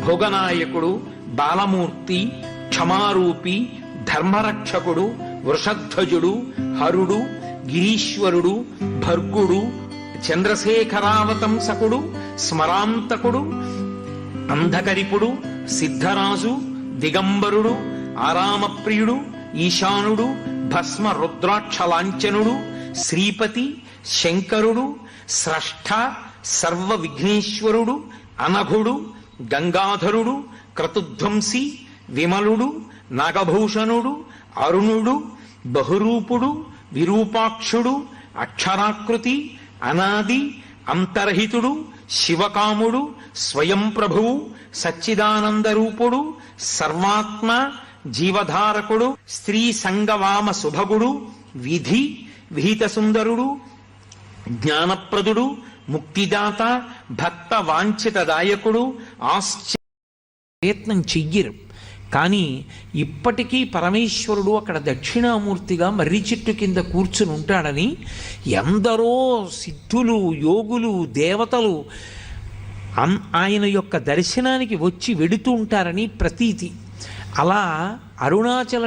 భోగనాయకుడు, బాలమూర్తి, క్షమారూపి, ధర్మరక్షకుడు, వృషధ్వజుడు, హరుడు, గిరీశ్వరుడు, భర్గుడు, చంద్రశేఖరావతంసకుడు, స్మరాంతకుడు, అంధకరిపుడు, సిద్ధరాజు, దిగంబరుడు, ఆరామప్రియుడు, ఈశానుడు, భస్మ రుద్రాక్షలాంఛనుడు, శ్రీపతి, శంకరుడు, స్రష్ట, సర్వ విఘ్నేశ్వరుడు, అనఘుడు, గంగాధరుడు, క్రతుధ్వంసి, విమలుడు, నాగభూషణుడు, అరుణుడు, బహురూపుడు, విరూపాక్షుడు, అక్షరాకృతి, అనాది, అంతర్హితుడు, శివకాముడు, స్వయం ప్రభువు, సచ్చిదానందరూపుడు, సర్వాత్మ, జీవధారకుడు, స్త్రీ సంగవామ సుభగుడు, విధి, విహిత సుందరుడు, జ్ఞానప్రదుడు, ముక్తిదాత, భక్త వాంఛితదాయకుడు. ప్రయత్నం చెయ్యరు, కానీ ఇప్పటికీ పరమేశ్వరుడు అక్కడ దక్షిణామూర్తిగా మర్రి చెట్టు కింద కూర్చుని ఉంటాడని ఎందరో సిద్ధులు, యోగులు, దేవతలు ఆయన యొక్క దర్శనానికి వచ్చి వెడుతూ ఉంటారని ప్రతీతి. అలా అరుణాచల